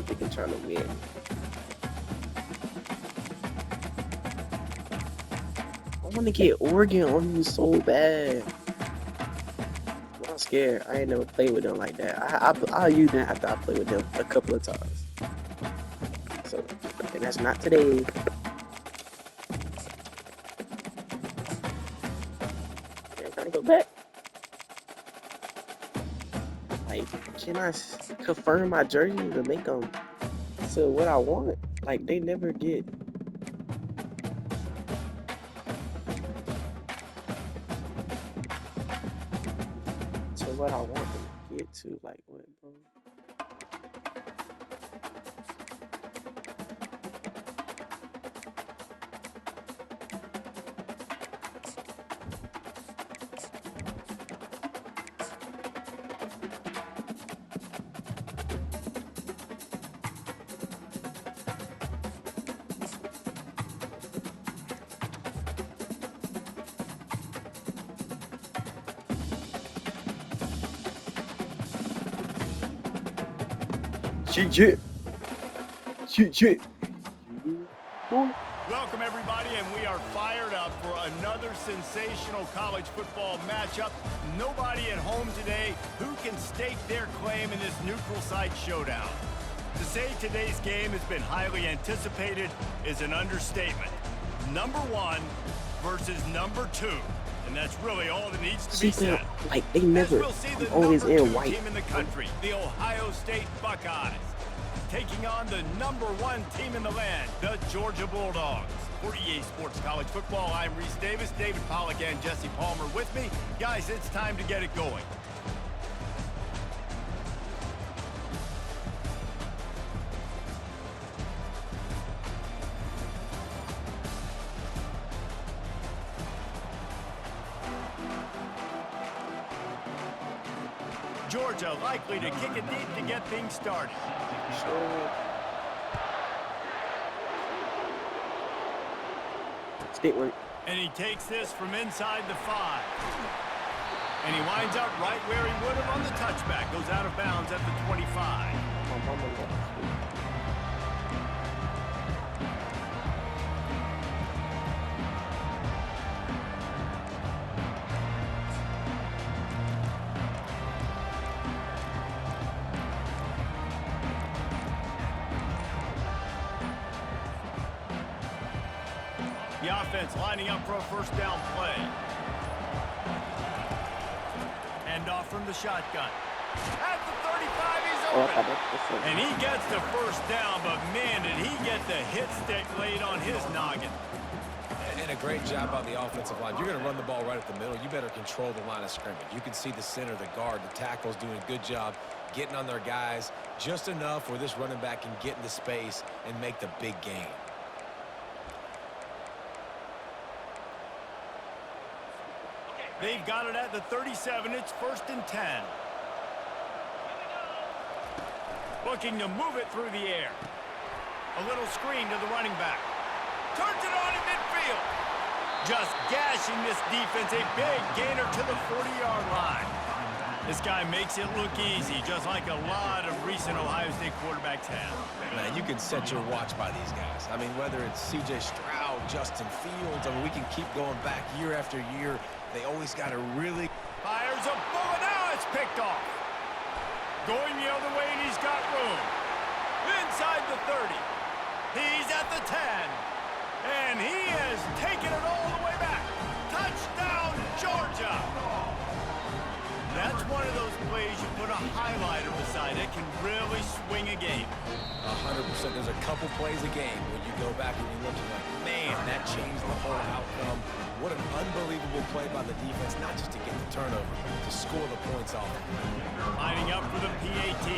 thinking trying to win. I want to get Oregon on you so bad. I'm scared. I ain't never played with them like that. I'll use them after I play with them a couple of times. So, and that's not today. Okay, trying to go back. Like, can I confirm my jersey to make them to what I want? Like, they never get. To what I want them to get to, like, what, bro? Shoot. Welcome, everybody, and we are fired up for another sensational college football matchup. Nobody at home today who can stake their claim in this neutral site showdown. To say today's game has been highly anticipated is an understatement. Number one versus number two. And that's really all that needs to be said. Like, they never, we'll see the always number in two white. team in the country, the Ohio State Buckeyes, taking on the number one team in the land, the Georgia Bulldogs. For EA Sports College Football, I'm Reese Davis, David Pollack, and Jesse Palmer with me. Guys, it's time to get it going. Georgia likely to kick it deep to get things started. State work. And he takes this from inside the 5. And he winds up right where he would have on the touchback. Goes out of bounds at the 25. The offense lining up for a first down play. Hand off from the shotgun. At the 35, he's open. And he gets the first down, but man, did he get the hit stick laid on his noggin. And a great job on the offensive line. You're going to run the ball right at the middle. You better control the line of scrimmage. You can see the center, the guard, the tackles doing a good job getting on their guys just enough where this running back can get into space and make the big game. They've got it at the 37. It's 1st and 10. Looking to move it through the air. A little screen to the running back. Turns it on in midfield. Just gashing this defense. A big gainer to the 40-yard line. This guy makes it look easy, just like a lot of recent Ohio State quarterbacks have. Man, you can set your watch by these guys. I mean, whether it's C.J. Stroud, Justin Fields, I mean, we can keep going back year after year. They always got a really... Fires a bullet. Now it's picked off. Going the other way, and he's got room. Inside the 30. He's at the 10. And he has taken it all the way back. Touchdown, Georgia. That's one of those plays you put a highlighter beside it, can really swing a game. 100%. There's a couple plays a game when you go back and you look and like, man, that changed the whole outcome. What an unbelievable play by the defense, not just to get the turnover, to score the points off. Lining up for the PAT.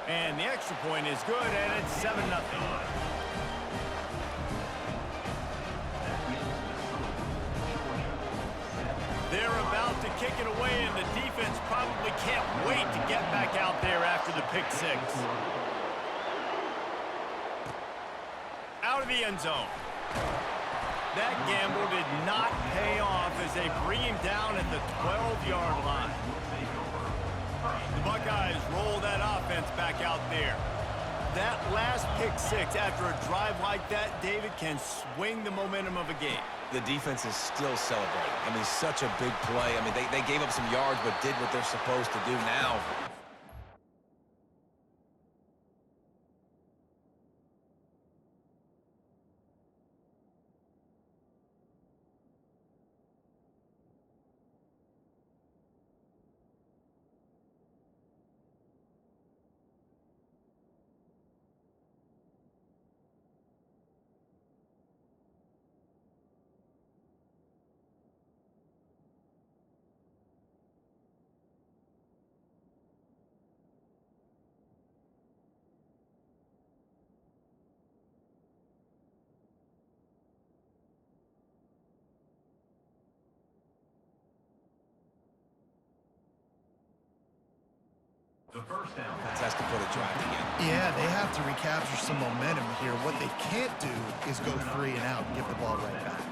And the extra point is good, and it's 7-0. They're about to kick it away, and the defense probably can't wait to get back out there after the pick six. Out of the end zone. That gamble did not pay off as they bring him down at the 12-yard line. The Buckeyes roll that offense back out there. That last pick six after a drive like that, David, can swing the momentum of a game. The defense is still celebrating. I mean, such a big play. I mean, they gave up some yards but did what they're supposed to do now. Defense has to put a drive together. Yeah, they have to recapture some momentum here. What they can't do is go 3 and out and give the ball right back.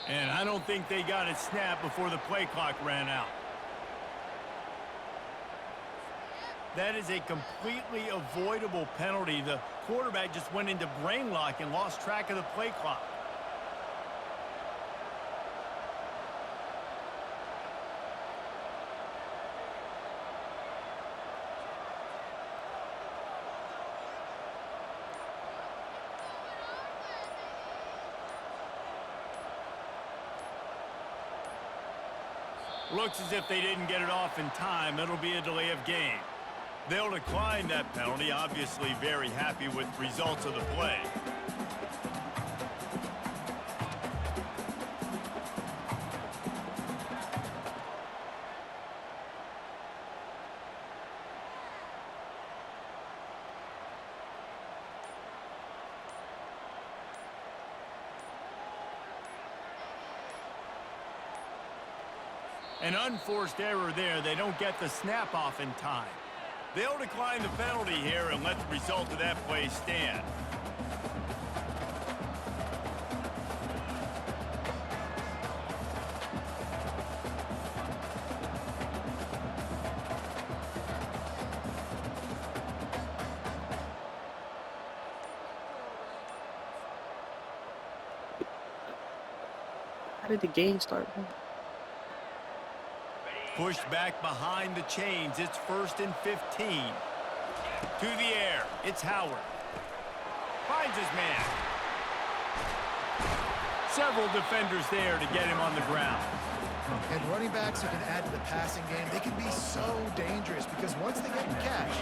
And I don't think they got it snapped before the play clock ran out. That is a completely avoidable penalty. The quarterback just went into brain lock and lost track of the play clock. Looks as if they didn't get it off in time. It'll be a delay of game. They'll decline that penalty, obviously very happy with results of the play. An unforced error there. They don't get the snap off in time. They'll decline the penalty here and let the result of that play stand. How did the game start, bro? Pushed back behind the chains. It's 1st and 15. To the air. It's Howard. Finds his man. Several defenders there to get him on the ground. And running backs who can add to the passing game, they can be so dangerous because once they get in catch,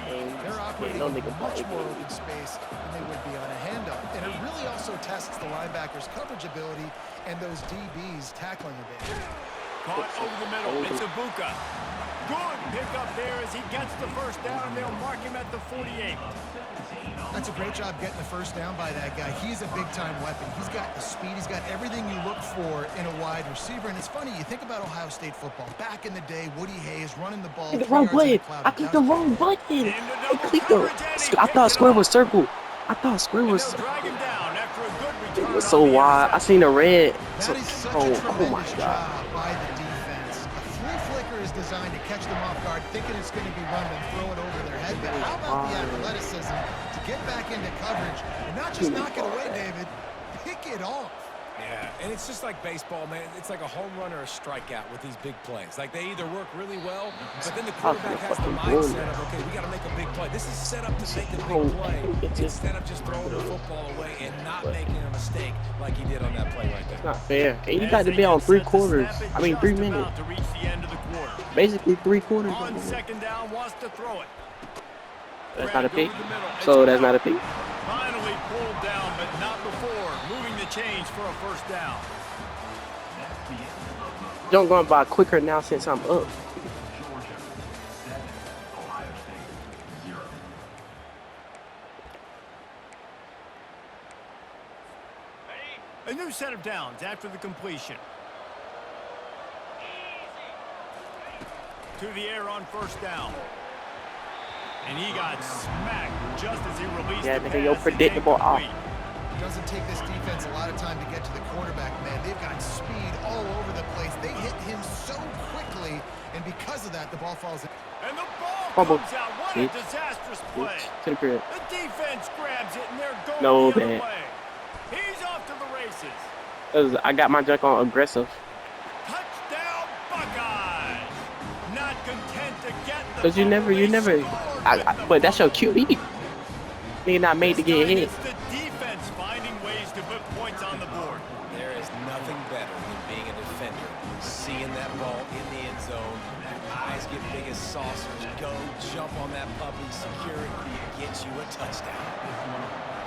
they're operating in much more open space than they would be on a handoff. And it really also tests the linebackers' coverage ability and those DBs tackling a bit. Caught over the middle. It's Ibuka. Good pickup there as he gets the first down, and they'll mark him at the 48. That's a great job getting the first down by that guy. He's a big-time weapon. He's got the speed. He's got everything you look for in a wide receiver. And it's funny, you think about Ohio State football. Back in the day, Woody Hayes running the ball. The wrong button. I clicked the wrong button. I thought square was circle. I thought square was. It was so wide. I seen the red. That is such a tremendous job by the defense. A flea flicker is designed to catch them off guard, thinking it's going to be run and throw it over their head. But how about the athleticism to get back into coverage and not just knock it away, David? Pick it off. Yeah, and it's just like baseball, man. It's like a home run or a strikeout with these big plays. Like, they either work really well, but then the quarterback has the mindset of, okay, we got to make a big play. This is set up to make a big play instead of just throwing the football away and not making a mistake like he did on that play right there. It's not fair. And you got to be on 3 quarters. I mean, 3 minutes. To reach the end of the quarter. Basically 3 quarters. On second down, wants to throw it. That's not a pick. So that's not a pick. Finally pulled down, but not before moving the chains for a first down. Don't go by quicker now since I'm up. A new set of downs after the completion. To the air on first down. And he got smacked just as he released the pass. Your predictable off. Doesn't take this defense a lot of time to get to the quarterback, man. They've got speed all over the place. They hit him so quickly, and because of that, the ball falls in. And the ball comes out. What a disastrous play. To the crib. The defense grabs it, and they're going No, the other man. way. He's off to the races. 'Cause I got my junk on aggressive. Touchdown, Buckeyes. Not content to get the Cause you never, but that's your QB. Nigga not made to get hit. It's the defense finding ways to put points on the board. There is nothing better than being a defender. Seeing that ball in the end zone, eyes get big as saucers. Go, jump on that puppy, secure it, get you a touchdown.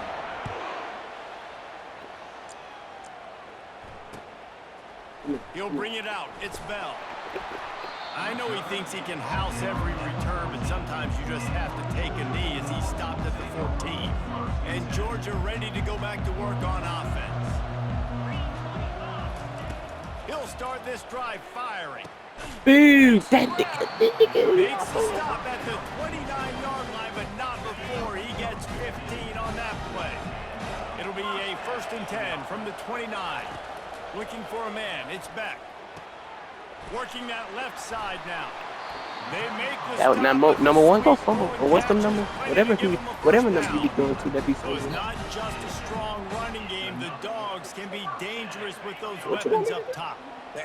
He'll bring it out. It's Bell. I know he thinks he can house every return, but sometimes you just have to take a knee as he stopped at the 14. And Georgia ready to go back to work on offense. He'll start this drive firing. Boom! Makes the stop at the 29-yard line, but not before he gets 15 on that play. It'll be a 1st and 10 from the 29. Looking for a man. It's Beck. Working that left side now. They make the That was stop, number one go sweep fumble. going Or what's the catch number? and play Whatever to give him a whatever first number you be down. going to, that be So fumble. it's not just a strong running game. The Dogs can be dangerous with those What you weapons want me up top.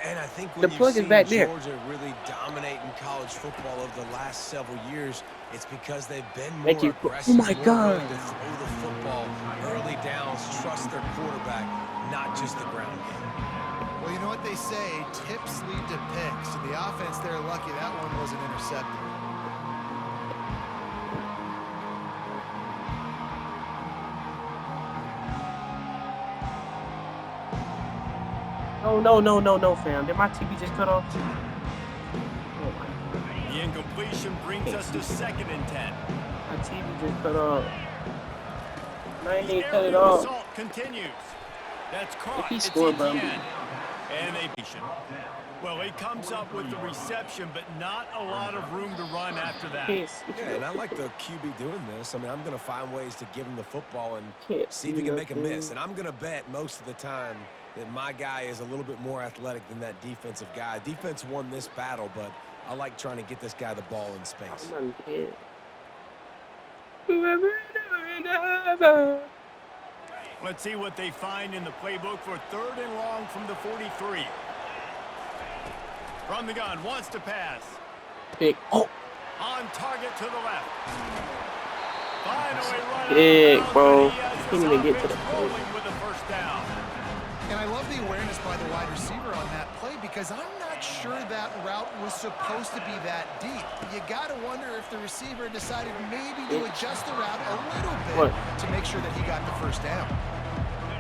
And I think The when plug you've is back seen there. Georgia really dominate in college football over the last several years, it's because they've been more Thank you. aggressive, Oh my more God. willing to throw the football early downs, trust their quarterback, not just the ground game. Well, you know what they say, tips lead to picks. And the offense, they're lucky that one wasn't intercepted. No, fam. Did my TV just cut off? Oh my. The incompletion brings us to 2nd and 10. My TV just cut off. I ain't The even cut it aerial off. assault continues. That's caught. He It's scored, bro. Etienne. And a patient. Well, he comes up with the reception, but not a lot of room to run after that. Yes. Yeah, and I like the QB doing this. I mean, I'm going to find ways to give him the football and Can't see if he can make a nothing. miss. And I'm going to bet most of the time that my guy is a little bit more athletic than that defensive guy. Defense won this battle, but I like trying to get this guy the ball in space. I'm not dead. Whoever. Let's see what they find in the playbook for 3rd and long from the 43. From the gun, wants to pass. Pick. Oh. On target to the left. Finally running. Big, out, bro. but he has his Couldn't even get to offense the plate. rolling with a 1st down. And I love the awareness by the wide receiver on that play because I'm not sure that route was supposed to be that deep. You got to wonder if the receiver decided maybe to adjust the route a little bit to make sure that he got the 1st down.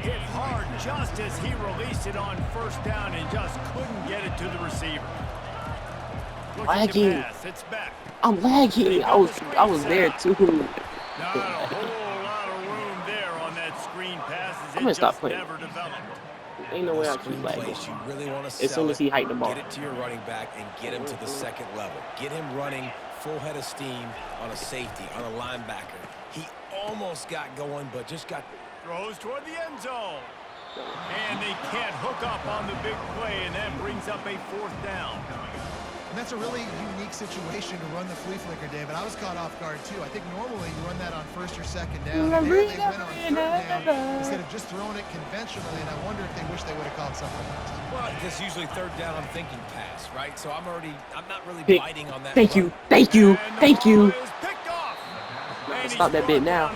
Hit hard just as he released it on 1st down and just couldn't get it to the receiver. Looking Lagging. to pass. It's back. I'm lagging. I was there too. Not a whole lot of room there on that screen pass as I'm gonna it stop just playing. never developed. Ain't no way I Screen keep lagging. plays, you really want to As soon sell as he hiked the ball. Get it to your running back and get him to the 2nd level. Get him running full head of steam on a safety, on a linebacker. He almost got going, but just got... Throws toward the end zone. And they can't hook up on the big play, and that brings up a 4th down. And that's a really unique situation to run the flea flicker, David. I was caught off guard, too. I think normally you run that on first or second down. Here they went on third down instead of just throwing it conventionally, and I wonder if they wish they would have called something else. Well, because usually third down, I'm thinking pass, right? So I'm not really biting on that. Thank you. Thank you. Thank you. Stop that bit now.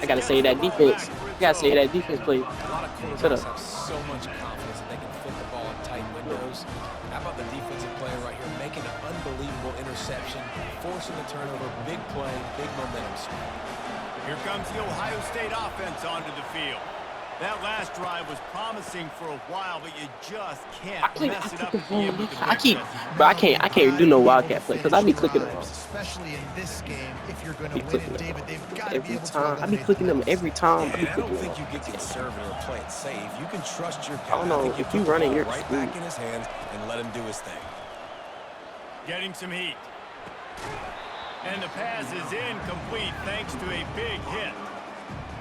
I gotta say that defense. I gotta say that defense play. A lot of quarterbacks have so much confidence that they can fit the ball in tight windows. How about the defensive player right here making an unbelievable interception, forcing the turnover, big play, big momentum swing. Here comes the Ohio State offense onto the field. That last drive was promising for a while, but you just can't mess it up at the end with the I can't do no wildcat play because I be clicking them. Especially in this game, if you're going to win it, David, they've got to be able to. I be clicking them every time. And I don't think you get conservative or play it safe. You can trust your guy. I don't know, if you run it, you're right back in his hands and let him do his thing. Getting some heat. And the pass is incomplete thanks to a big hit.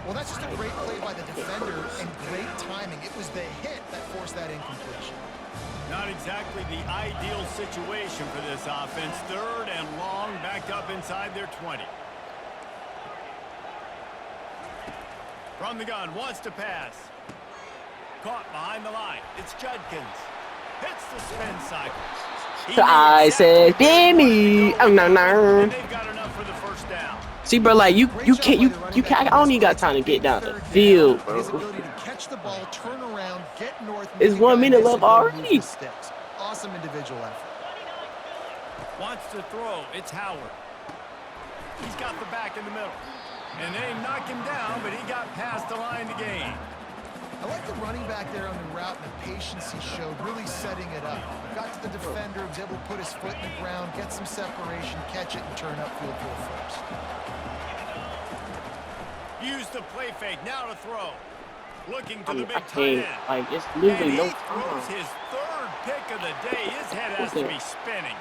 Well, that's just a great play by the defender and great timing. It was the hit that forced that incompletion. Not exactly the ideal situation for this offense. Third and long, backed up inside their 20. From the gun, wants to pass. Caught behind the line. It's Judkins. Hits the spin cycle. I said, Gimme! Oh, no. And they've got enough for the first down. See, bro, like, you can't, I don't even got time to get down the field, bro. His ability to catch the ball, turn around, get north. It's 1 minute left already. Awesome individual effort. Wants to throw. It's Howard. He's got the back in the middle. And they knock him down, but he got past the line to gain. I like the running back there on the route and the patience he showed, really setting it up. Got to the defender, was able to put his foot in the ground, get some separation, catch it, and turn upfield for a first. Use the play fake, now to throw. Looking to the I big tight can't, end. like, it's literally And no he throws time. his third pick of the day. His head has to be spinning.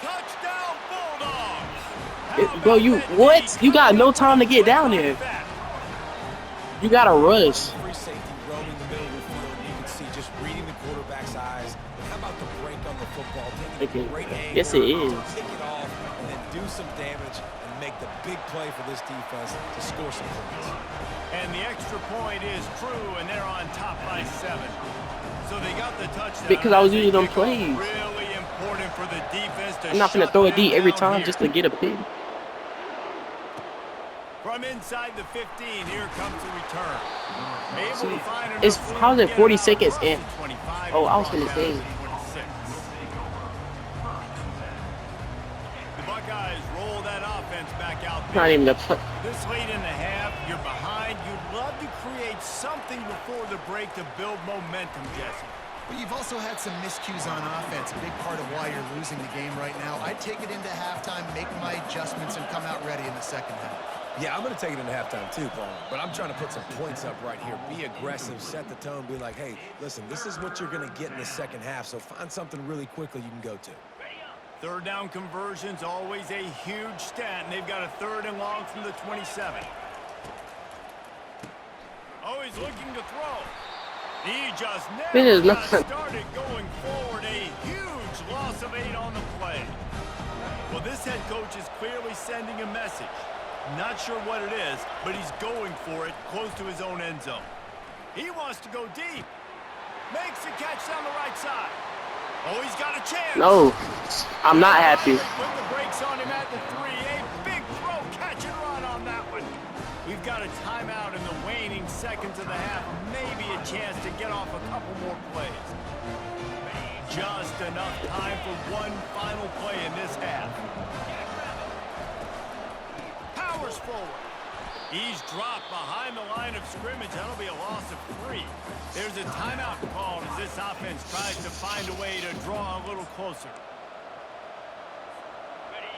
Touchdown, Bulldogs! Bro, you got no time to get down there. You gotta rush. Free safety roaming the middle of the field. You can see just reading the quarterback's eyes. But how about the break on the football? Taking a great angle. Yes, it is. Kick it off and then do some damage and make the big play for this defense to score some points. And the extra point is true, and they're on top by 7. So they got the touchdown. Because I was using them plays. Really important for the defense to I'm not gonna shut throw a them D every down time here. just to get a pick. From inside the 15, here comes the return. Able to find It's enough room how's to it get 40 out seconds first in? and 25 Oh, I was and gonna say. 26. The Buckeyes roll that offense back out there. Not even the play. This late in the half, you're behind. You'd love to create something before the break to build momentum, Jesse. But you've also had some miscues on offense, a big part of why you're losing the game right now. I'd take it into halftime, make my adjustments, and come out ready in the second half. Yeah, I'm going to take it into halftime too, Paul. But I'm trying to put some points up right here. Be aggressive, set the tone, be like, hey, listen, this is what you're going to get in the second half, so find something really quickly you can go to. Third down conversion's always a huge stat, and they've got a third and long from the 27. Oh, he's looking to throw. He just never got started going forward. A huge loss of 8 on the play. Well, this head coach is clearly sending a message. Not sure what it is, but he's going for it close to his own end zone. He wants to go deep. Makes a catch down the right side. Oh, he's got a chance. No, I'm not happy. Put the brakes on him at the 3. A big throw, catch and run on that one. We've got a timeout in the waning seconds of the half. Maybe a chance to get off a couple more plays. Just enough time for one final play in this half. Powers forward. He's dropped behind the line of scrimmage. That'll be a loss of 3. There's a timeout called as this offense tries to find a way to draw a little closer.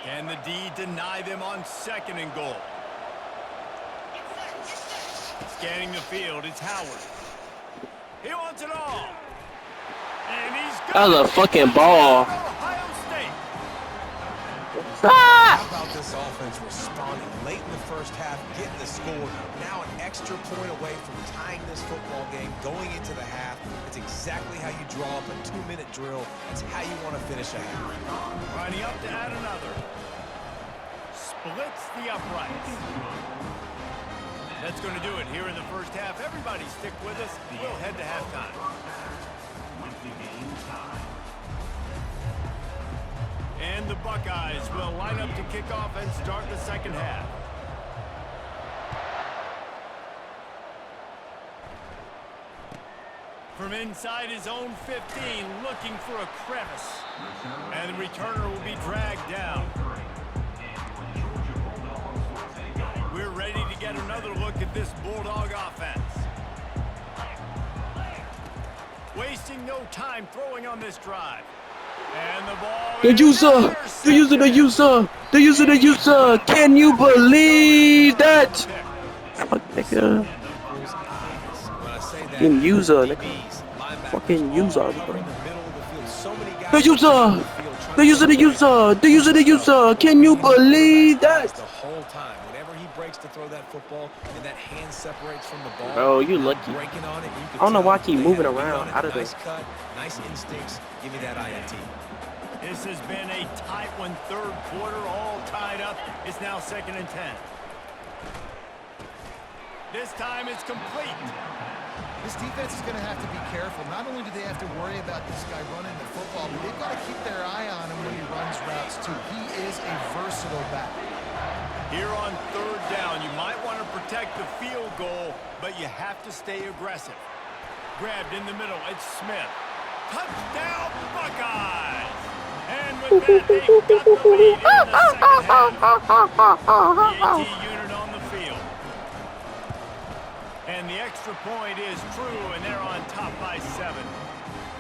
Can the D deny them on second and goal? Scanning the field, it's Howard. He wants it all. And he's got That was a fucking ball. Ohio State. Ah! How about this offense responding late in the first half, getting the score. Now an extra point away from tying this football game, going into the half. It's exactly how you draw up a 2-minute drill. It's how you want to finish a half. Lining up to add another. Splits the uprights. That's going to do it here in the first half. Everybody stick with us. We'll head to halftime. And the Buckeyes will line up to kick off and start the second half. From inside his own 15, looking for a crevice. And the returner will be dragged down. We're ready to get another look at this Bulldog offense. Wasting no time throwing on this drive. And the ball The user! The user! The user! The user! The user! Can you believe that? Fuck, nigga. Fucking user, nigga. Fucking user, bro. The user! The user! The user! The user! The user! Can you believe that? The whole time, whenever he breaks to throw that football and that hand separates from the ball. Bro, you lucky. Breaking on it, you can I don't know why I tell keep they moving had a around lead on out it. of Nice this. cut, nice instincts. Give me that INT. This has been a tight one, third quarter, all tied up. It's now 2nd and 10. This time it's complete. This defense is going to have to be careful. Not only do they have to worry about this guy running the football, but they've got to keep their eye on him when he runs routes too. He is a versatile back. Here on 3rd down, you might want to protect the field goal, but you have to stay aggressive. Grabbed in the middle, it's Smith. Touchdown, Buckeyes! And with that, they've got the lead in the second half. The AT unit on the field. And the extra point is true, and they're on top by 7.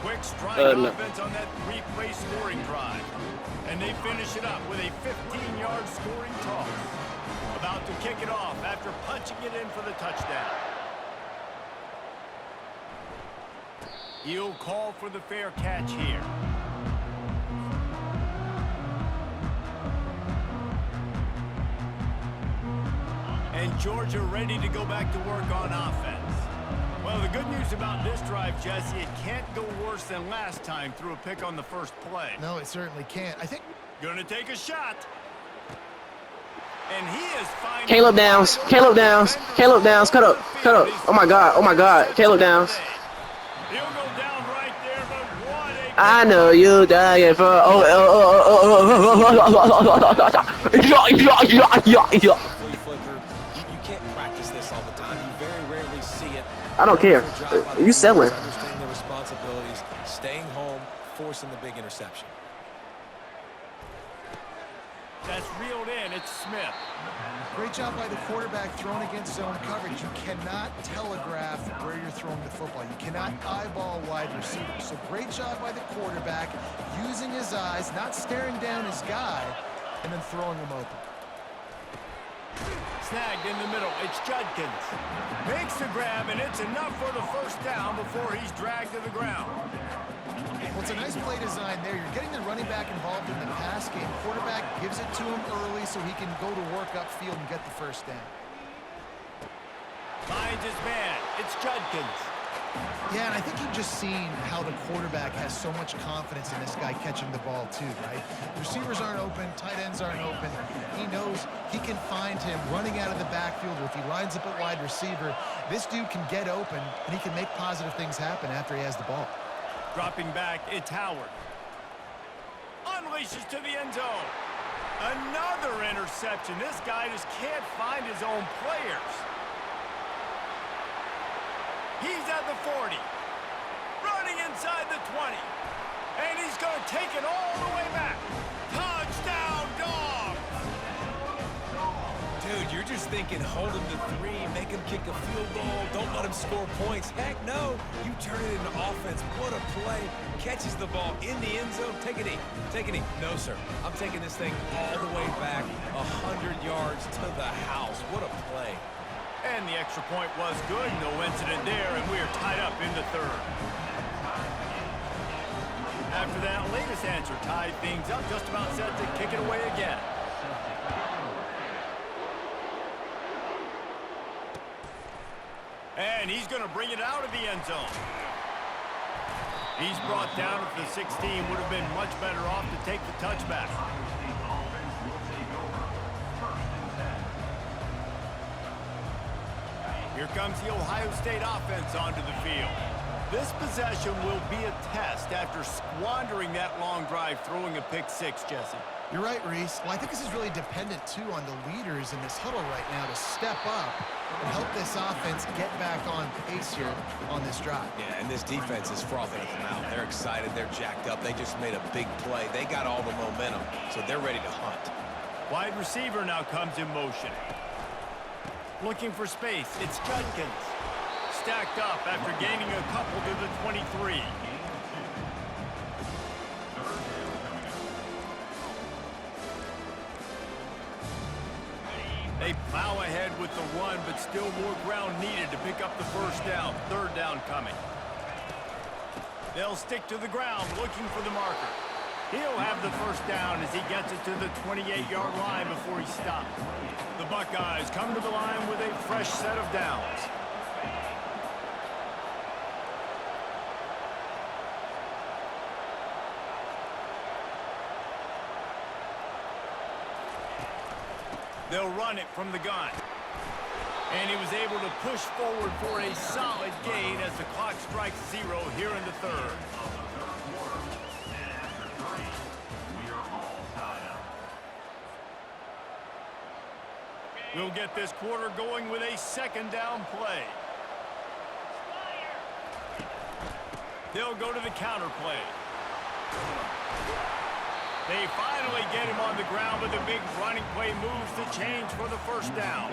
Quick strike offense on that 3-play scoring drive. And they finish it up with a 15-yard scoring toss. About to kick it off after punching it in for the touchdown. He'll call for the fair catch here. And Georgia ready to go back to work on offense. Well, the good news about this drive, Jesse, it can't go worse than last time through a pick on the first play. No, it certainly can't. I think... Gonna take a shot. And he is finding... Caleb Downs. Caleb Downs. Caleb Downs. Cut up. Cut up. Oh my god. Oh my god. Caleb Downs. He'll go down right there, but what a... I know you dying for... I don't care. You selling. Understanding the responsibilities, staying home, forcing the big interception. That's reeled in. It's Smith. Great job by the quarterback throwing against zone coverage. You cannot telegraph where you're throwing the football. You cannot eyeball wide receivers. So great job by the quarterback using his eyes, not staring down his guy, and then throwing him open. Snagged in the middle. It's Judkins. Makes the grab, and it's enough for the first down before he's dragged to the ground. Well, it's a nice play design there. You're getting the running back involved in the pass game. Quarterback gives it to him early so he can go to work upfield and get the first down. Finds his man. It's Judkins. Yeah, and I think you've just seen how the quarterback has so much confidence in this guy catching the ball too, right? Receivers aren't open, tight ends aren't open. He knows he can find him running out of the backfield. If he lines up at wide receiver, this dude can get open, and he can make positive things happen after he has the ball. Dropping back, it's Howard. Unleashes to the end zone. Another interception. This guy just can't find his own players. He's at the 40. Running inside the 20. And he's going to take it all the way back. Touchdown, Dogs! Dude, you're just thinking hold him to 3, make him kick a field goal, don't let him score points. Heck no, you turn it into offense. What a play. Catches the ball in the end zone. Take a knee. Take a knee. No, sir. I'm taking this thing all the way back 100 yards to the house. What a play. And the extra point was good. No incident there, and we are tied up in the 3rd. After that latest answer tied things up, just about set to kick it away again. And he's going to bring it out of the end zone. He's brought down at the 16. Would have been much better off to take the touchback. Here comes the Ohio State offense onto the field. This possession will be a test after squandering that long drive, throwing a pick six, Jesse. You're right, Reese. Well, I think this is really dependent, too, on the leaders in this huddle right now to step up and help this offense get back on pace here on this drive. Yeah, and this defense is frothing at the mouth. They're excited. They're jacked up. They just made a big play. They got all the momentum, so they're ready to hunt. Wide receiver now comes in motion. Looking for space. It's Judkins. Stacked up after gaining a couple to the 23. They plow ahead with the run, but still more ground needed to pick up the first down. Third down coming. They'll stick to the ground looking for the marker. He'll have the first down as he gets it to the 28-yard line before he stops. The Buckeyes come to the line with a fresh set of downs. They'll run it from the gun. And he was able to push forward for a solid gain as the clock strikes 0 here in the third. We'll get this quarter going with a second down play. They'll go to the counter play. They finally get him on the ground, but the big running play moves the change for the first down.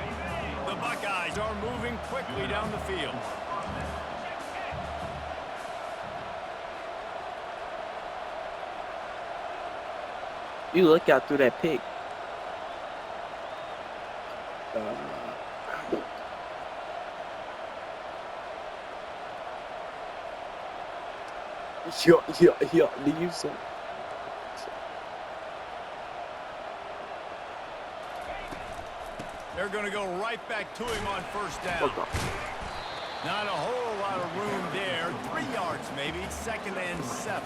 The Buckeyes are moving quickly down the field. You look out through that pick. Yeah, do you say? They're going to go right back to him on first down. Not a whole lot of room there. 3 yards maybe. Second and 7.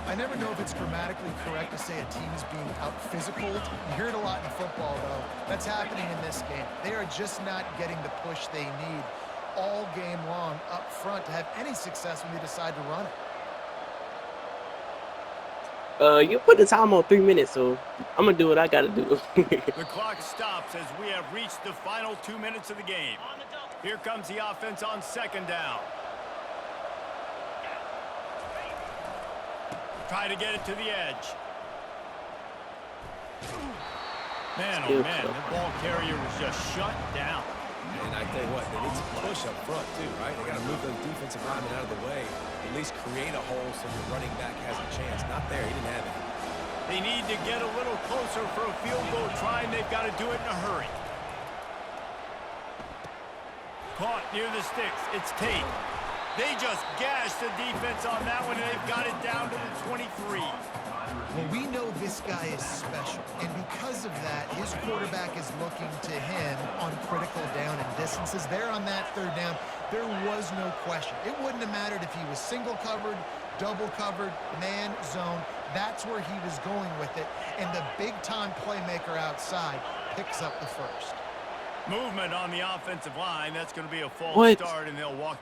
I never know if it's grammatically correct to say a team is being out-physical. You hear it a lot in football, though. That's happening in this game. They are just not getting the push they need all game long up front to have any success when they decide to run it. You put the time on 3 minutes, so I'm gonna do what I gotta do. The clock stops as we have reached the final 2 minutes of the game. Here comes the offense on second down. Try to get it to the edge. Man, oh man, the ball carrier was just shut down. And I tell you what, they need some push up front too, right? They got to move those defensive linemen out of the way. At least create a hole so the running back has a chance. Not there, he didn't have it. They need to get a little closer for a field goal try, and they've got to do it in a hurry. Caught near the sticks. It's Tate. They just gashed the defense on that one, and they've got it down to the 23. Well, we know this guy is special, and because of that, his quarterback is looking to him on critical down and distances. There on that third down, there was no question. It wouldn't have mattered if he was single covered, double covered, man, zone. That's where he was going with it, and the big-time playmaker outside picks up the first. Movement on the offensive line. That's going to be a false start, and they'll walk.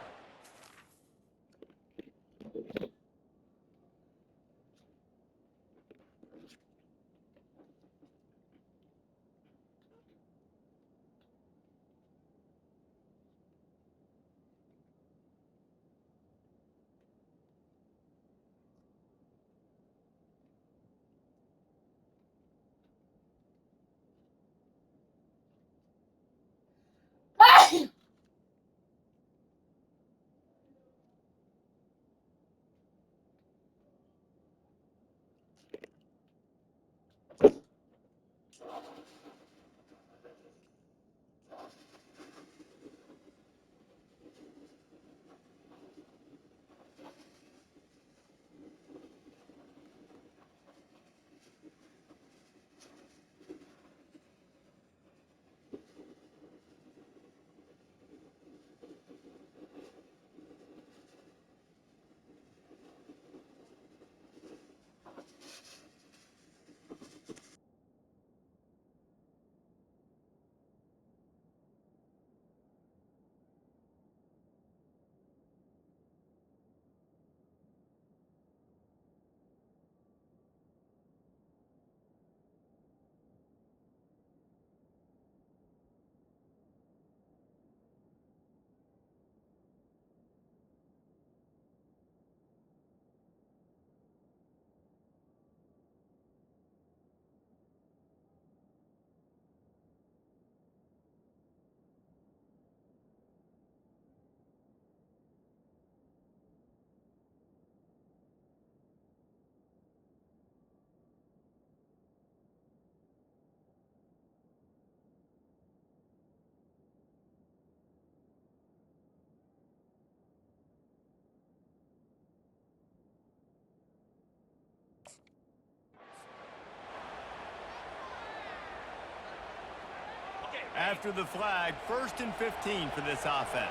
After the flag, 1st and 15 for this offense.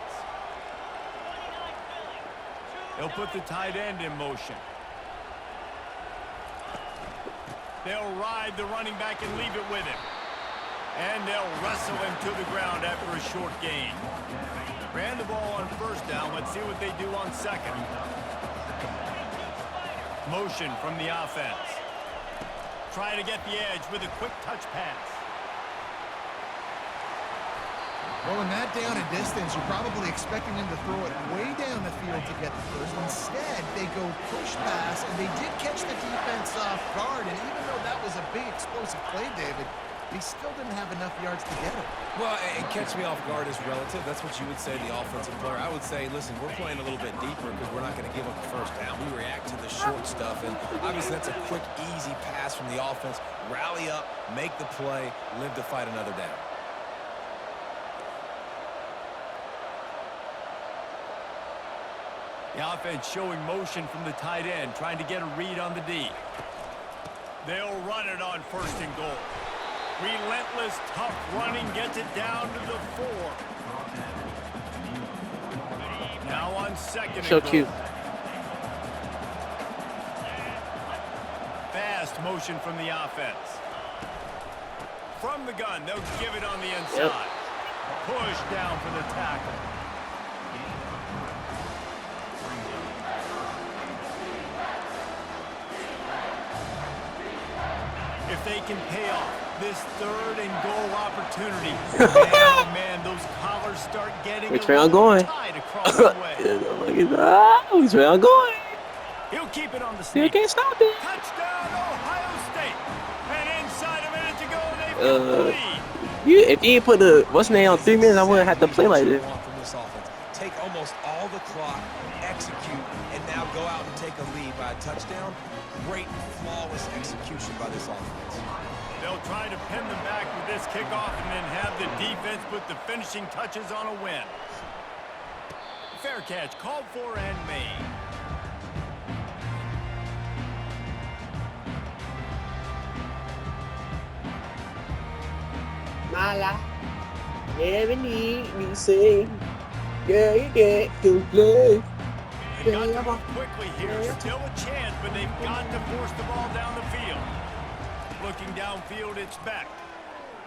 They'll put the tight end in motion. They'll ride the running back and leave it with him. And they'll wrestle him to the ground after a short gain. Ran the ball on 1st down. Let's see what they do on 2nd. Motion from the offense. Try to get the edge with a quick touch pass. Well, in that down and distance, you're probably expecting them to throw it way down the field to get the first. Instead, they go push pass, and they did catch the defense off guard. And even though that was a big explosive play, David, they still didn't have enough yards to get it. Well, and catch me off guard is relative. That's what you would say, the offensive player. I would say, listen, we're playing a little bit deeper because we're not going to give up the first down. We react to the short stuff, and obviously that's a quick, easy pass from the offense. Rally up, make the play, live to fight another down. The offense showing motion from the tight end, trying to get a read on the D. They'll run it on 1st and goal. Relentless, tough running gets it down to the 4. Now on 2nd and So goal. cute. Fast motion from the offense. From the gun, they'll give it on the inside. Push down for the tackle. If they can pay off this 3rd and goal opportunity, man, oh man, those collars start getting Which a way I'm little going? tight across the way. Which way I'm going? He'll keep it on the Still sneak. can't stop it. Touchdown, Ohio State. And inside a minute to go, they've got the lead. If you ain't put the what's name on 3 minutes, I wouldn't have to play like this. From this offense. Take almost all the clock, execute, and now go out and take a lead by a touchdown. Great, flawless execution by this offense. They'll try to pin them back with this kickoff and then have the defense put the finishing touches on a win. Fair catch called for and made. My life never need me sing. Girl, you get to play. They've got to move quickly here. Still a chance, but they've got to force the ball down the field. Looking downfield, it's Beck.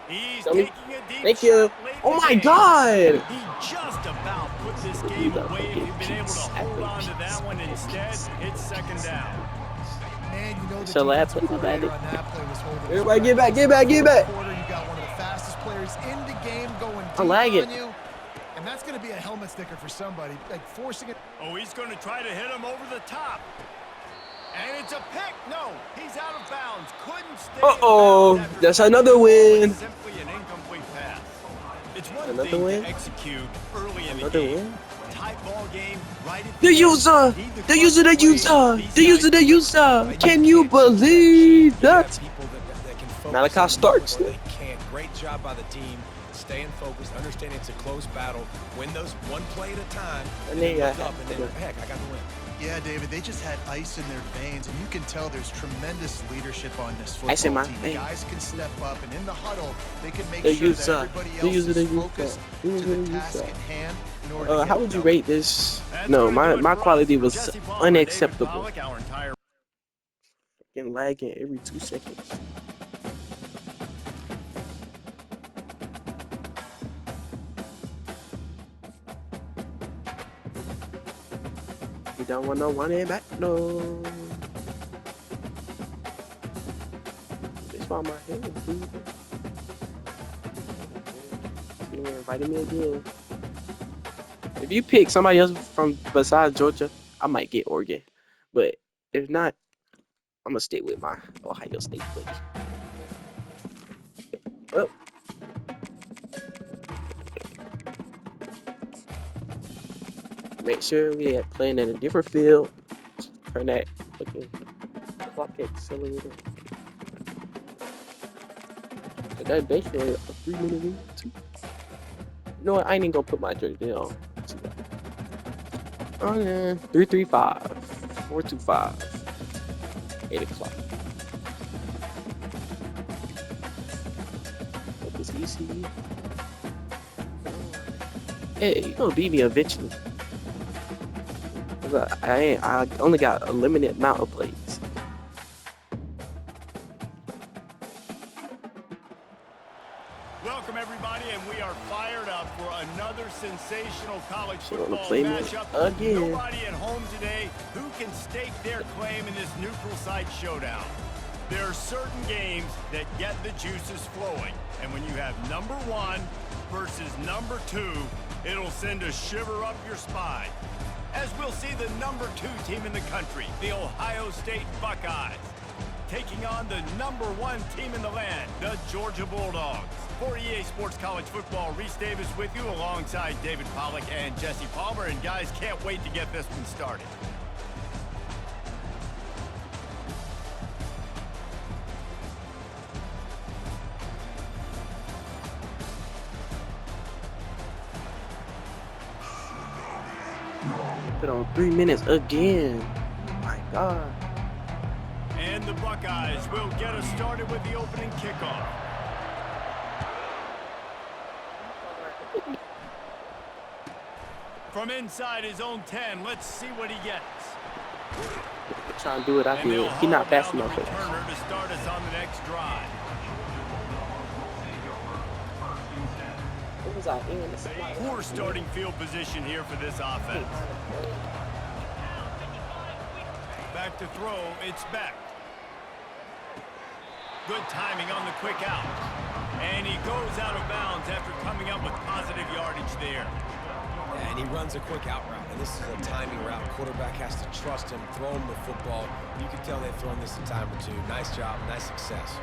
He's taking a deep Thank you. shot late in Oh the my game. God. He just about put this game away if he'd been able to hold on to that one. Instead, it's 2nd down. Man, you know the So defensive last play, coordinator on that play was holding. Everybody get back, get back, get back. Quarter, you got one of the fastest players in the game going deep I'm lagging. on you. And that's going to be a helmet sticker for somebody, like forcing it. Oh, he's going to try to hit him over the top. And it's a pick. No, he's out of bounds. Couldn't stay Uh-oh, in bounds after that's that. another win. Simply an incomplete pass. It's one Another thing win? to execute early in the Another game. win? Tight ball game, right at The end. user, Need the user, the clutch user, plays. the These user, the guys- user. Can you believe You got that? people that can focus Malachi on Starks. what they can't. Great job by the team. Staying focused, understanding it's a close battle. Win those one play at a time, And then look you up, and then, got- heck, I got the win. Yeah, David, they just had ice in their veins, and you can tell there's tremendous leadership on this Ice in football my team. veins. Guys can step up, and in the huddle, they can make The sure user, that everybody the else user, is the user, focused the to user, the the task user. at hand in order to How get would you it rate this? That's No, gonna do it my for us. quality was Jesse Palmer, David unacceptable. Pollack, our entire Fucking lagging every 2 seconds. You don't want no one in back, no. It's on my head, dude. You invited me again. If you pick somebody else from besides Georgia, I might get Oregon. But if not, I'm gonna stay with my Ohio State buddy. Oh. Make sure we are playing in a different field. Turn that fucking clock accelerator. So that's basically a 3-minute win. You know what? I ain't even gonna put my jersey on. Oh yeah, 335, 425, 8 o'clock. Hope it's easy. Hey, you gonna beat me eventually. I only got a limited amount of plays. Welcome, everybody, and we are fired up for another sensational college She wanna football play me matchup. again. Nobody at home today who can stake their claim in this neutral site showdown. There are certain games that get the juices flowing, and when you have number 1 versus number 2, it'll send a shiver up your spine. As we'll see the number 2 team in the country, the Ohio State Buckeyes, taking on the number 1 team in the land, the Georgia Bulldogs. For EA Sports College Football, Reese Davis with you alongside David Pollack and Jesse Palmer. And guys, can't wait to get this one started. Put on 3 minutes again. Oh my God. And the Buckeyes will get us started with the opening kickoff. From inside his own 10, let's see what he gets. Trying to do it, I And they'll feel. He not haul fast down the enough for that. returner to start us on the next drive. What was I in? Poor starting field position here for this offense. Back to throw, it's Beck. Good timing on the quick out. And he goes out of bounds after coming up with positive yardage there. Yeah, and he runs a quick out route, and this is a timing route. Quarterback has to trust him, throw him the football. You can tell they've thrown this a time or two. Nice job, nice success.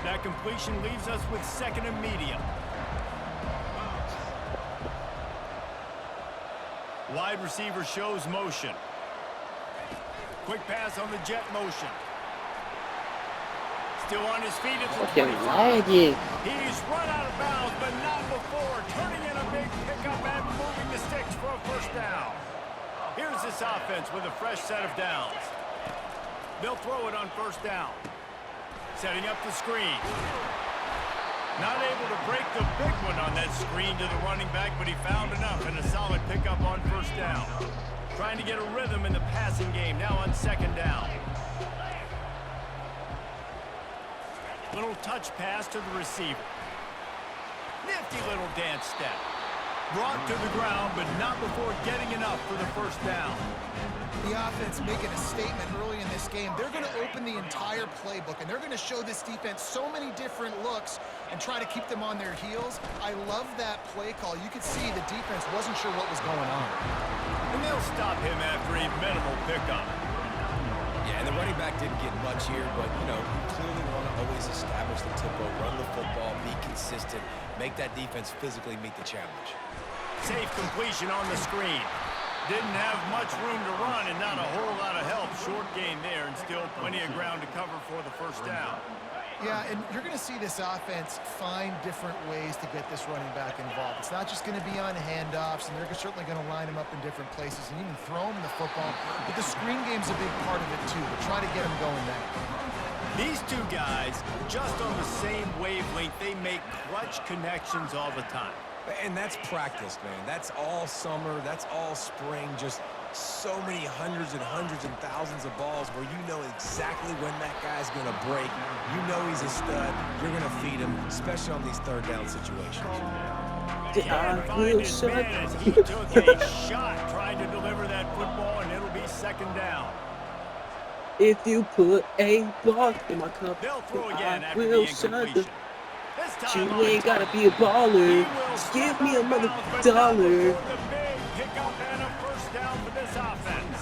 That completion leaves us with 2nd and medium. Wide receiver shows motion. Quick pass on the jet motion. Still on his feet at the Fucking 25. lagging. He's run out of bounds, but not before. Turning in a big pickup and moving the sticks for a first down. Here's this offense with a fresh set of downs. They'll throw it on first down. Setting up the screen. Not able to break the big one on that screen to the running back, but he found enough and a solid pickup on first down. Trying to get a rhythm in the passing game, now on 2nd down. Little touch pass to the receiver. Nifty little dance step. Brought to the ground, but not before getting enough for the first down. The offense making a statement early in this game. They're going to open the entire playbook, and they're going to show this defense so many different looks and try to keep them on their heels. I love that play call. You could see the defense wasn't sure what was going on. And they'll stop him after a minimal pickup. Yeah, and the running back didn't get much here, but, you know, you clearly want to always establish the tempo, run the football, be consistent, make that defense physically meet the challenge. Safe completion on the screen. Didn't have much room to run and not a whole lot of help. Short gain there and still plenty of ground to cover for the first down. Yeah, and you're going to see this offense find different ways to get this running back involved. It's not just going to be on handoffs, and they're certainly going to line him up in different places and even throw him the football. But the screen game's a big part of it, too. But try to get him going there. These two guys, just on the same wavelength, they make clutch connections all the time. And that's practice, man. That's all summer. That's all spring. Just so many hundreds and thousands of balls where you know exactly when that guy's going to break. You know he's a stud. You're going to feed him, especially on these 3rd down situations. Can't find his man as he took a shot trying to deliver that football, and it'll be 2nd down. If you put a block in my cup, They'll throw again I after will the shut the. incompletion. This time You on ain't gotta target. be a baller. He will Just step give me out a of mother bounds, but not dollar. before the big pickup and a first down for this offense.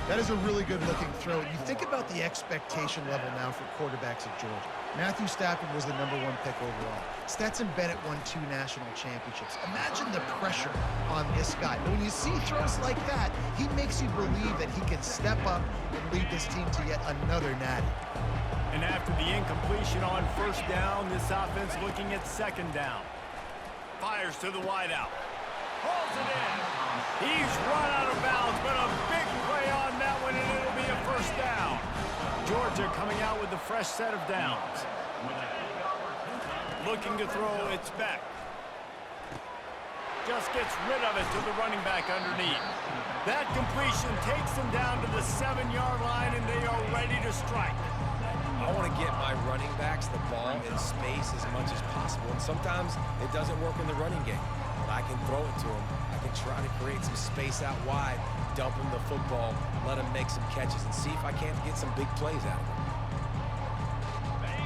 That is a really good-looking throw. You think about the expectation level now for quarterbacks at Georgia. Matthew Stafford was the #1 pick overall. Stetson Bennett won 2 national championships. Imagine the pressure on this guy. But when you see throws like that, he makes you believe that he can step up and lead this team to yet another natty. And after the incompletion on first down, this offense looking at 2nd down. Fires to the wideout. Hauls it in. He's run out of bounds, but a big play on that one, and it'll be a first down. Georgia coming out with a fresh set of downs. Looking to throw, it's back. just gets rid of it to the running back underneath. That completion takes them down to the 7-yard line, and they are ready to strike. I want to get my running backs the ball in space as much as possible, and sometimes it doesn't work in the running game. But I can throw it to them. I can try to create some space out wide, dump them the football, let them make some catches, and see if I can't get some big plays out of them.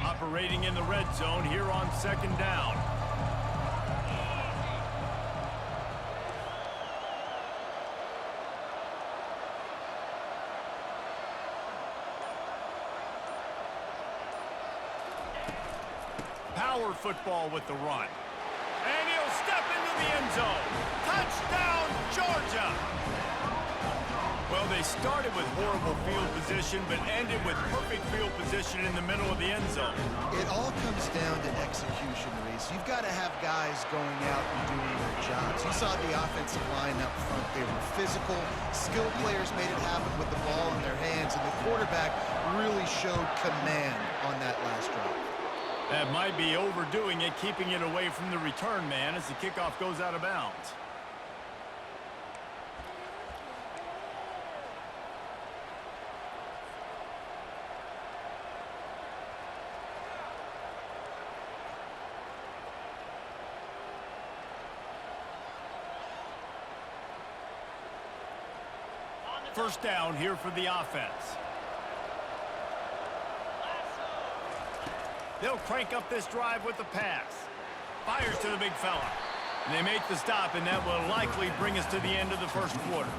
Operating in the red zone here on 2nd down. Power football with the run. And he'll step into the end zone. Touchdown, Georgia! Well, they started with horrible field position, but ended with perfect field position in the middle of the end zone. It all comes down to execution, Reese. You've got to have guys going out and doing their jobs. You saw the offensive line up front. They were physical. Skilled players made it happen with the ball in their hands, and the quarterback really showed command on that last drive. That might be overdoing it, keeping it away from the return man as the kickoff goes out of bounds. First down here for the offense. They'll crank up this drive with the pass. Fires to the big fella. And they make the stop, and that will likely bring us to the end of the first quarter.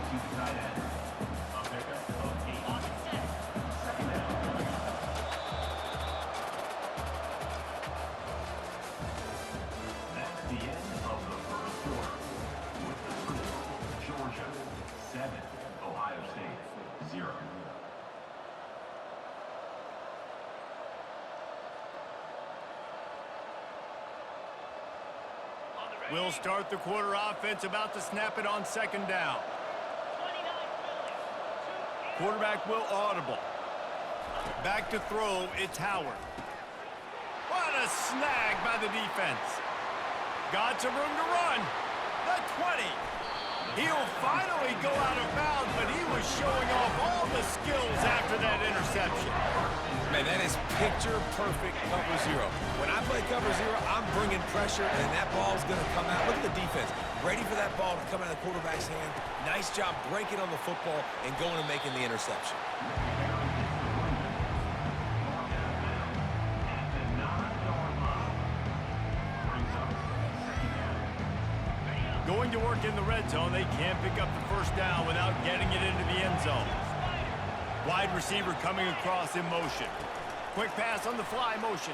That's the end of the first quarter. With the score, Georgia 7, Ohio State 0. We'll start the quarter offense, about to snap it on 2nd down. Quarterback will audible. Back to throw, it's Howard. What a snag by the defense. Got some room to run. The 20. He'll finally go out of bounds, but he was showing off all the skills after that interception. Man, that is picture-perfect cover zero. When I play cover zero, I'm bringing pressure, and that ball's going to come out. Look at the defense. Ready for that ball to come out of the quarterback's hand. Nice job breaking on the football and going and making the interception. Going to work in the red zone, they can't pick up the first down without getting it into the end zone. Wide receiver coming across in motion. Quick pass on the fly motion.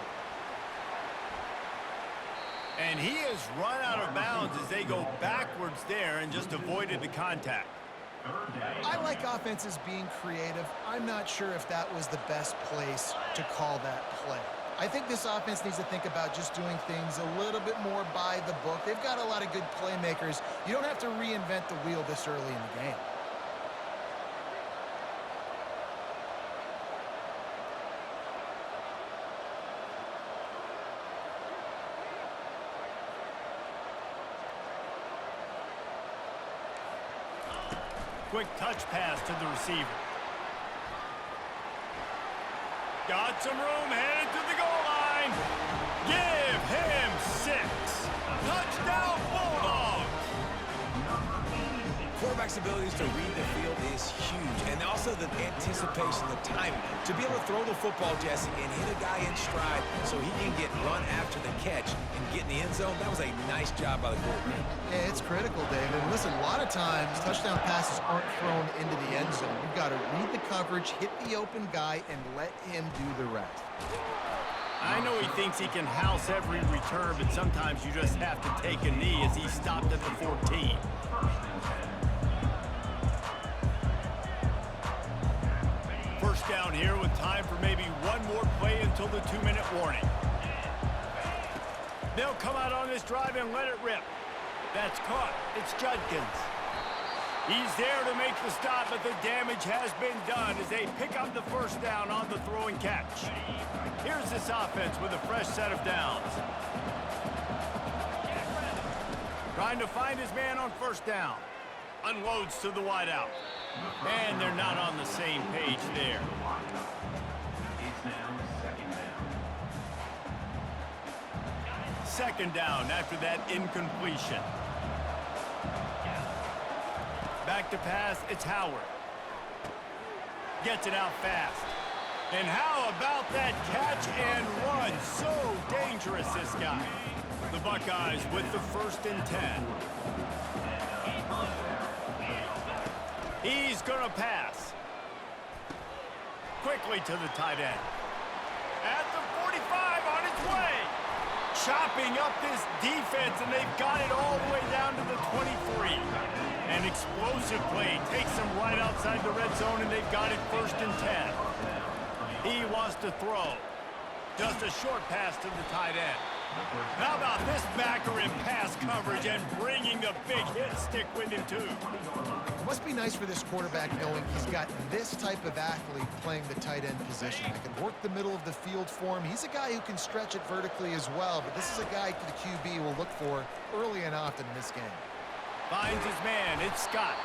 And he has run out of bounds as they go backwards there and just avoided the contact. I like offenses being creative. I'm not sure if that was the best place to call that play. I think this offense needs to think about just doing things a little bit more by the book. They've got a lot of good playmakers. You don't have to reinvent the wheel this early in the game. Quick touch pass to the receiver. Got some room, headed to the goal line. Give him 6. Touchdown, Bulldogs. Quarterback's abilities to read the field is huge, and also the anticipation, the timing. To be able to throw the football, Jesse, and hit a guy in stride so he can get run after the catch and get in the end zone, that was a nice job by the quarterback. Yeah, it's critical, David. And listen, a lot of times touchdown passes aren't thrown into the end zone. You've got to read the coverage, hit the open guy, and let him do the rest. I know he thinks he can house every return, but sometimes you just have to take a knee as he stopped at the 14. First down here with time for maybe one more play until the 2-minute warning. They'll come out on this drive and let it rip. That's caught. It's Judkins. He's there to make the stop, but the damage has been done as they pick up the first down on the throw and catch. Here's this offense with a fresh set of downs. Trying to find his man on first down. Unloads to the wideout. And they're not on the same page there. It's now second down. Second down after that incompletion. Back to pass, it's Howard. Gets it out fast. And how about that catch and run? So dangerous, this guy. The Buckeyes with the 1st and 10. He's going to pass. Quickly to the tight end. At the 45 on its way. Chopping up this defense, and they've got it all the way down to the 23. An explosive play takes them right outside the red zone, and they've got it 1st and 10. He wants to throw. Just a short pass to the tight end. How about this backer in pass coverage and bringing the big hit stick with him, too? It must be nice for this quarterback knowing he's got this type of athlete playing the tight end position. That can work the middle of the field for him. He's a guy who can stretch it vertically as well, but this is a guy the QB will look for early and often in this game. Finds his man. It's Scott.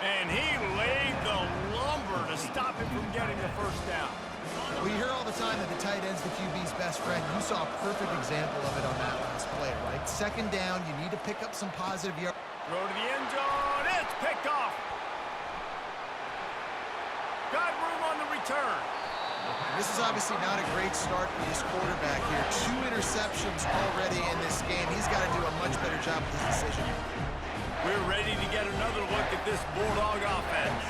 And he laid the lumber to stop him from getting the 1st down. We hear all the time that the tight end's the QB's best friend. You saw a perfect example of it on that last play, right? Second down, you need to pick up some positive yards. Throw to the end zone. It's picked off. Got room on the return. This is obviously not a great start for this quarterback here. 2 interceptions already in this game. He's got to do a much better job with his decision. We're ready to get another look at this Bulldog offense.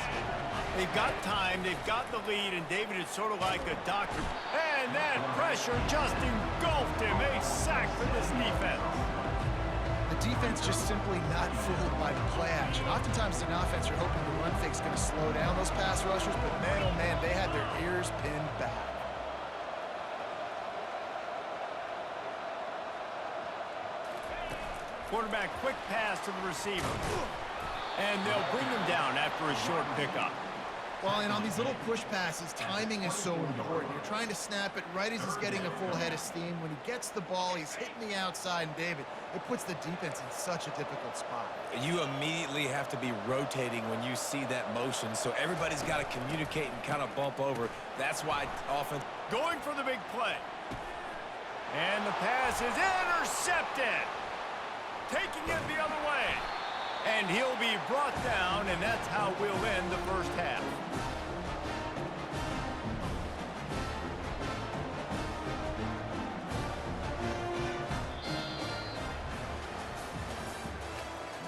They've got time, they've got the lead, and David is sort of like a doctor. And that pressure just engulfed him. A sack for this defense. The defense just simply not fooled by the play action. Oftentimes in offense, you're hoping the run fake's going to slow down those pass rushers, but man, oh man, they had their ears pinned back. Quarterback quick pass to the receiver. And they'll bring him down after a short pickup. Well, and on these little push passes, timing is so important. You're trying to snap it right as he's getting a full head of steam. When he gets the ball, he's hitting the outside, and David, it puts the defense in such a difficult spot. You immediately have to be rotating when you see that motion, so everybody's got to communicate and kind of bump over. That's why offense... Going for the big play. And the pass is intercepted. Taking it the other way. And he'll be brought down, and that's how we'll end the 1st half.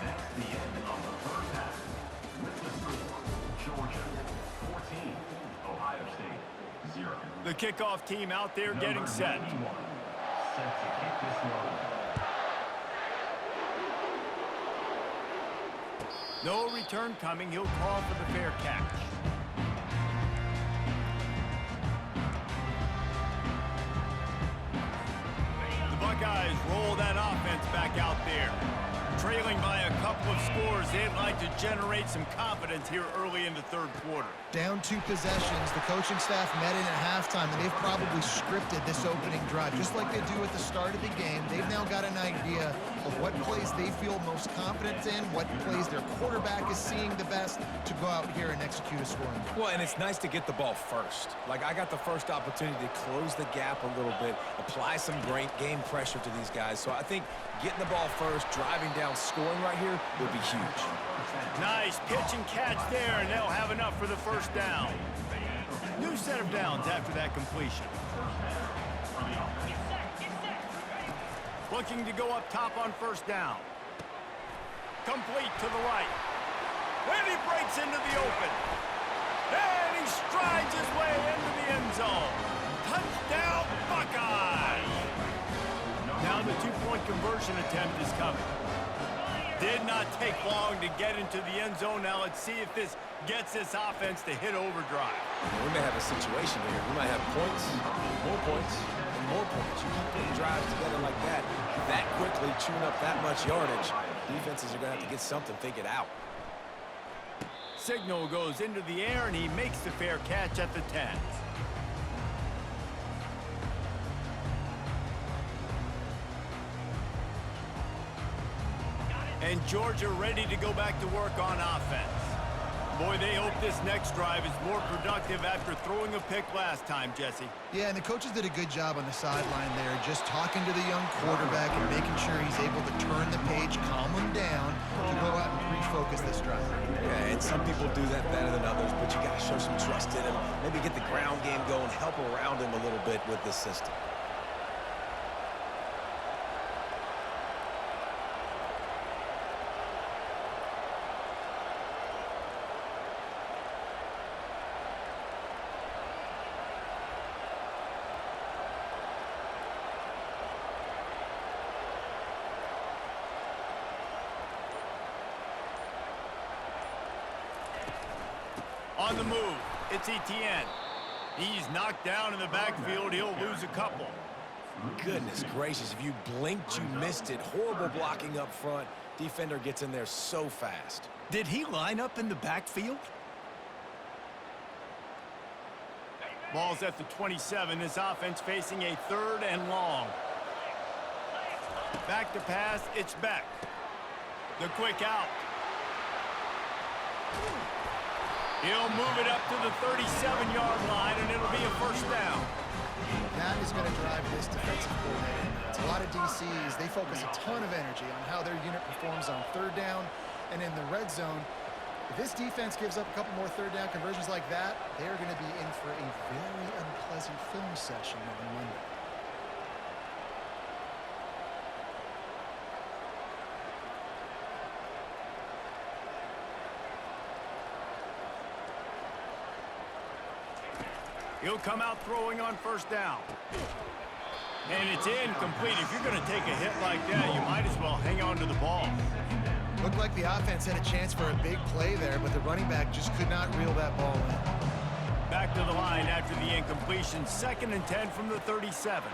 That's the end of the 1st half. With the score, Georgia 14, Ohio State 0. The kickoff team out there getting set. Number 91, set to kick this one. No return coming. He'll call for the fair catch. The Buckeyes roll that offense back out there. Trailing by a couple of scores, they'd like to generate some confidence here early in the 3rd quarter. Down 2 possessions, the coaching staff met in at halftime, and they've probably scripted this opening drive. Just like they do at the start of the game, they've now got an idea of what plays they feel most confident in, what plays their quarterback is seeing the best to go out here and execute a scoring. Well, and it's nice to get the ball first. Like, I got the first opportunity to close the gap a little bit, apply some great game pressure to these guys. So I think getting the ball first, driving down, scoring right here will be huge. Nice pitch and catch there, and they'll have enough for the 1st down. New set of downs after that completion. Looking to go up top on 1st down. Complete to the right. And he breaks into the open. And he strides his way into the end zone. Touchdown, Buckeyes! Now the 2-point conversion attempt is coming. Did not take long to get into the end zone. Now let's see if this gets this offense to hit overdrive. We may have a situation here. We might have points, and more points. You keep putting drives together like that quickly, chewing up that much yardage. Defenses are going to have to get something figured out. Signal goes into the air, and he makes the fair catch at the 10. And Georgia ready to go back to work on offense. Boy, they hope this next drive is more productive after throwing a pick last time, Jesse. Yeah, and the coaches did a good job on the sideline there, just talking to the young quarterback and making sure he's able to turn the page, calm him down, to go out and refocus this drive. Yeah, and some people do that better than others, but you got to show some trust in him. Maybe get the ground game going, help around him a little bit with this system. On the move, it's Etienne. He's knocked down in the backfield. He'll lose a couple. Goodness gracious, if you blinked, you missed it. Horrible blocking up front. Defender gets in there so fast. Did he line up in the backfield? Ball's at the 27. This offense facing a 3rd and long. Back to pass, it's Beck. The quick out. He'll move it up to the 37-yard line, and it'll be a 1st down. That is going to drive this defensive coordinator. It's a lot of DCs. They focus a ton of energy on how their unit performs on 3rd down and in the red zone. If this defense gives up a couple more 3rd down conversions like that, they are going to be in for a very unpleasant film session on Monday. He'll come out throwing on 1st down. And it's incomplete. If you're going to take a hit like that, you might as well hang on to the ball. Looked like the offense had a chance for a big play there, but the running back just could not reel that ball in. Back to the line after the incompletion. 2nd and 10 from the 37.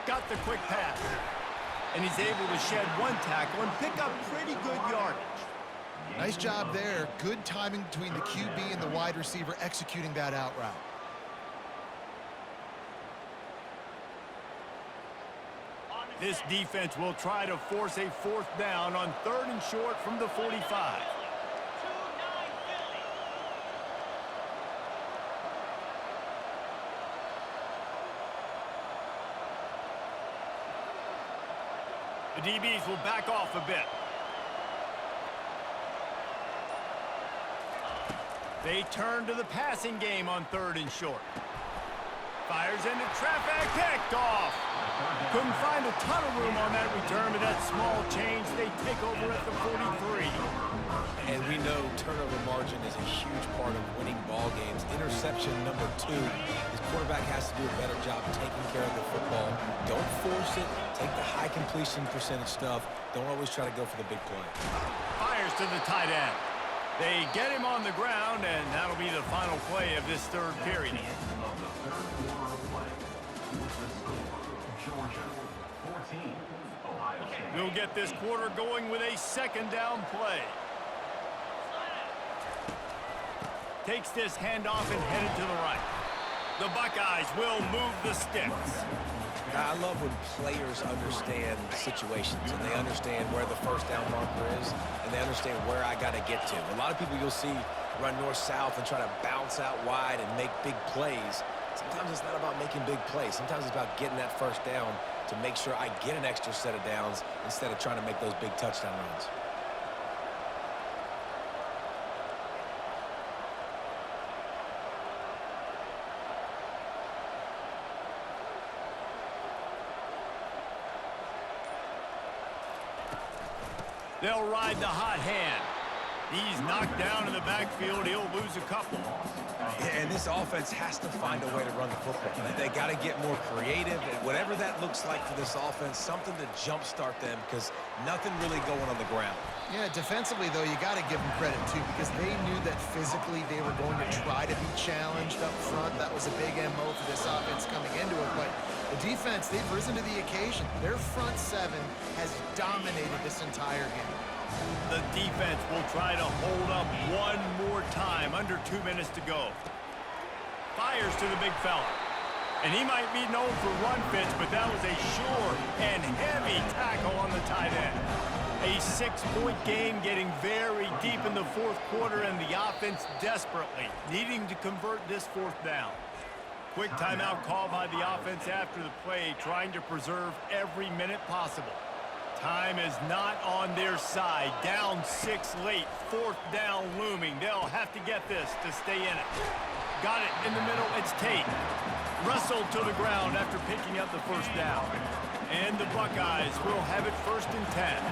Got the quick pass. And he's able to shed 1 tackle and pick up pretty good yardage. Nice job there. Good timing between the QB and the wide receiver executing that out route. This defense will try to force a 4th down on 3rd and short from the 45. The DBs will back off a bit. They turn to the passing game on 3rd and short. Fires into traffic, picked off. Couldn't find a ton of room on that return, but that small change, they take over at the 43. And we know turnover margin is a huge part of winning ball games. Interception number 2. His quarterback has to do a better job taking care of the football. Don't force it. Take the high completion percentage stuff. Don't always try to go for the big play. Fires to the tight end. They get him on the ground, and that'll be the final play of this 3rd period. We'll get this quarter going with a 2nd down play. Takes this handoff and headed to the right. The Buckeyes will move the sticks. I love when players understand situations and they understand where the 1st down marker is and they understand where I got to get to. A lot of people you'll see run north-south and try to bounce out wide and make big plays. Sometimes it's not about making big plays. Sometimes it's about getting that 1st down to make sure I get an extra set of downs instead of trying to make those big touchdown runs. They'll ride the hot hand. He's knocked down in the backfield. He'll lose a couple. And this offense has to find a way to run the football. They got to get more creative. Whatever that looks like for this offense, something to jumpstart them because nothing really going on the ground. Yeah, defensively, though, you got to give them credit, too, because they knew that physically they were going to try to be challenged up front. That was a big MO for this offense coming into it. But the defense, they've risen to the occasion. Their front 7 has dominated this entire game. The defense will try to hold up one more time. Under 2 minutes to go. Fires to the big fella. And he might be known for run fits, but that was a sure and heavy tackle on the tight end. A 6-point game getting very deep in the fourth quarter, and the offense desperately needing to convert this fourth down. Quick timeout call by the offense after the play, trying to preserve every minute possible. Time is not on their side. Down 6 late. Fourth down looming. They'll have to get this to stay in it. Got it in the middle. It's Tate. Wrestled to the ground after picking up the first down. And the Buckeyes will have it 1st and 10.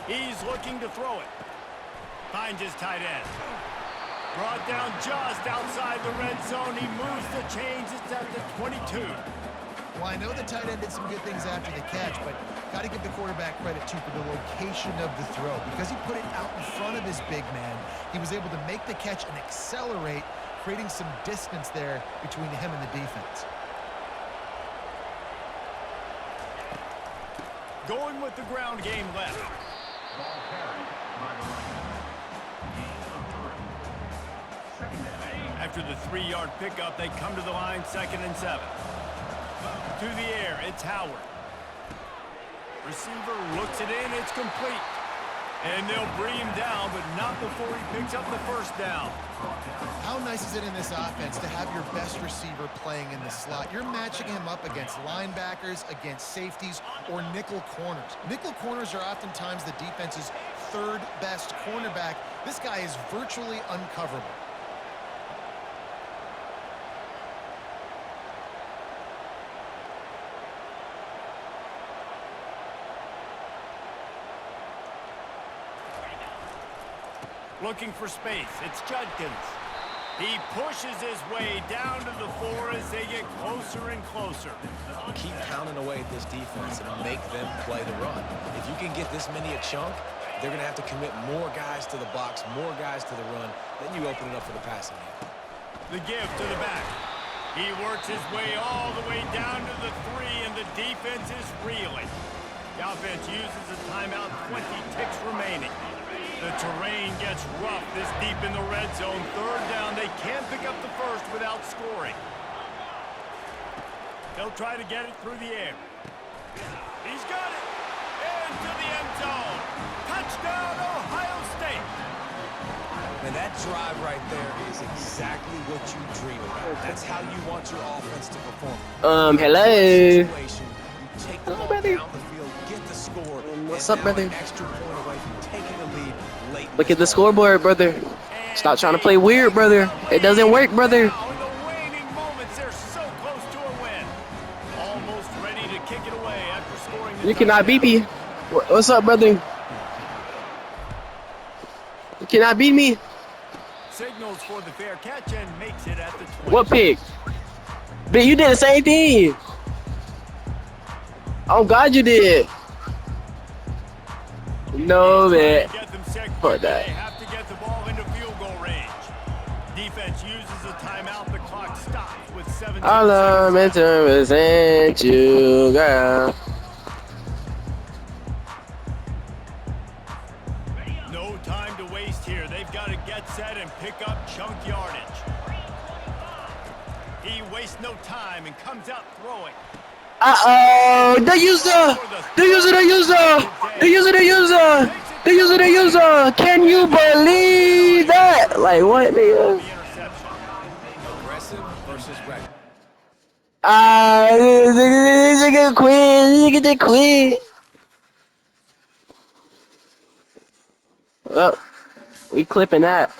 He's looking to throw it. Finds his tight end. Brought down just outside the red zone. He moves the chains. It's at the 22. Well, I know the tight end did some good things after the catch, but got to give the quarterback credit, too, for the location of the throw. Because he put it out in front of his big man, he was able to make the catch and accelerate, creating some distance there between him and the defense. Going with the ground game left. Ball carried by the right. Gain of 3. 2nd and 8. After the 3-yard pickup, they come to the line 2nd and 7. To the air, it's Howard. Receiver looks it in, it's complete. And they'll bring him down, but not before he picks up the first down. How nice is it in this offense to have your best receiver playing in the slot? You're matching him up against linebackers, against safeties, or nickel corners. Nickel corners are oftentimes the defense's 3rd best cornerback. This guy is virtually uncoverable. Looking for space, it's Judkins. He pushes his way down to the 4 as they get closer and closer. Keep pounding away at this defense and make them play the run. If you can get this many a chunk, they're going to have to commit more guys to the box, more guys to the run. Then you open it up for the passing game. The give to the back. He works his way all the way down to the 3, and the defense is reeling. The offense uses a timeout, 20 ticks remaining. The terrain gets rough this deep in the red zone. 3rd down, they can't pick up the first without scoring. They'll try to get it through the air. He's got it! Into the end zone. Touchdown, Ohio State! And that drive right there is exactly what you dream about. That's how you want your offense to perform. Hello. Situation, you take the ball brother. down the field, get the score. What's and up, now brother? an extra point away from taking the lead late. Look at the scoreboard, brother. Stop trying to play weird, brother. It doesn't work, brother. Now, in the waning moments, they're so close to a win. Almost ready to kick it away after scoring the You cannot beat touchdown. me. What's up, brother? You cannot beat me. Signals for the fair catch and makes it at the 20. What pick? But you did the same thing. Oh God, you did. No, man. Get them set Fuck quickly. that. They have to get the ball into field goal range. Defense uses a timeout. The clock stops with 17 All I'm seconds in left. represent you, girl. No time to waste here. They've got to get set and pick up chunk yardage. He wastes no time and comes out throwing. Uh-oh, the user. Can you believe that? Like what, The nigga? interception. Aggressive versus ready. Nigga quit. Oh, we clipping that.